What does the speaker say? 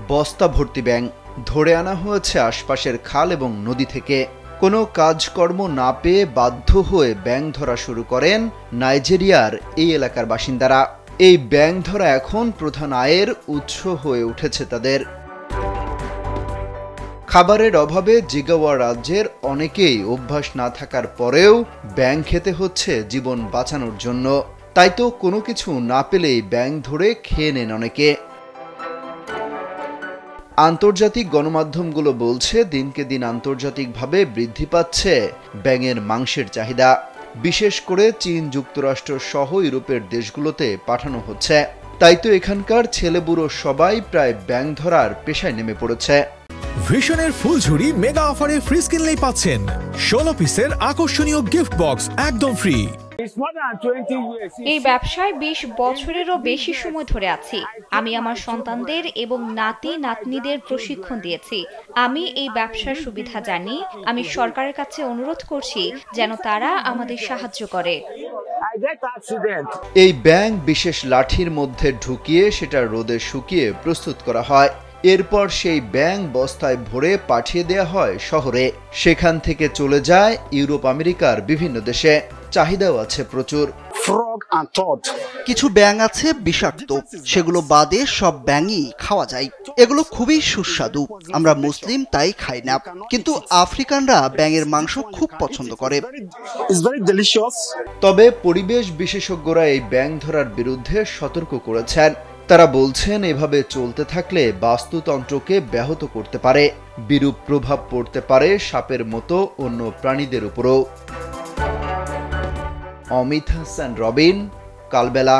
বস্তা ভর্তি ব্যাঙ ধরে আনা হয়েছে আশপাশের খাল এবং নদী থেকে। কোনো কাজকর্ম না পেয়ে বাধ্য হয়ে ব্যাঙ ধরা শুরু করেন নাইজেরিয়ার এই এলাকার বাসিন্দারা। এই ব্যাঙ ধরা এখন প্রধান আয়ের উৎস হয়ে উঠেছে তাদের। খাবারের অভাবে জিগাওয়া রাজ্যের অনেকেই অভ্যাস না থাকার পরেও ব্যাঙ খেতে হচ্ছে জীবন বাঁচানোর জন্য। তাই তো কোনো কিছু না পেলেই ব্যাঙ ধরে খেয়ে নেন অনেকে। আন্তর্জাতিক গণমাধ্যমগুলো বলছে দিনকে দিন আন্তর্জাতিকভাবে বৃদ্ধি পাচ্ছে ব্যাঙের মাংসের চাহিদা। বিশেষ করে চীন, যুক্তরাষ্ট্র সহ ইউরোপের দেশগুলোতে পাঠানো হচ্ছে। তাই তো এখানকার ছেলেবুড়ো সবাই প্রায় ব্যাঙ ধরার পেশায় নেমে পড়েছে। ভিশনের ফুলঝুরি মেগা অফারে ফ্রিজ কিনলেই পাচ্ছেন 16 পিসের আকর্ষণীয় গিফট বক্স একদম ফ্রি। এই ব্যবসায় 20 বছরেরও বেশি সময় ধরে আছি। আমি আমার সন্তানদের এবং নাতি নাতনিদের প্রশিক্ষণ দিয়েছি। আমি এই ব্যবসার সুবিধা জানি। আমি সরকারের কাছে অনুরোধ করছি যেন তারা আমাদের সাহায্য করে। এই ব্যাঙ বিশেষ লাঠির মধ্যে ঢুকিয়ে সেটা রোদে শুকিয়ে প্রস্তুত করা হয়। এরপর সেই ব্যাঙ বস্তায় ভরে পাঠিয়ে দেয়া হয় শহরে। সেখান থেকে চলে যায় ইউরোপ, আমেরিকার বিভিন্ন দেশে। চাহিদাও আছে প্রচুর। কিছু ব্যাঙ আছে বিষাক্ত, সেগুলো বাদে সব ব্যাঙই খাওয়া যায়। এগুলো খুবই সুস্বাদু। আমরা মুসলিম তাই খাই না, কিন্তু আফ্রিকানরা ব্যাঙের মাংস খুব পছন্দ করে। তবে পরিবেশ বিশেষজ্ঞরা এই ব্যাঙ ধরার বিরুদ্ধে সতর্ক করেছেন। তারা বলছেন এভাবে চলতে থাকলে বাস্তুতন্ত্রকে ব্যাহত করতে পারে। বিরূপ প্রভাব পড়তে পারে সাপের মতো অন্য প্রাণীদের উপরও। অমিত হাসান, রবিন, কালবেলা।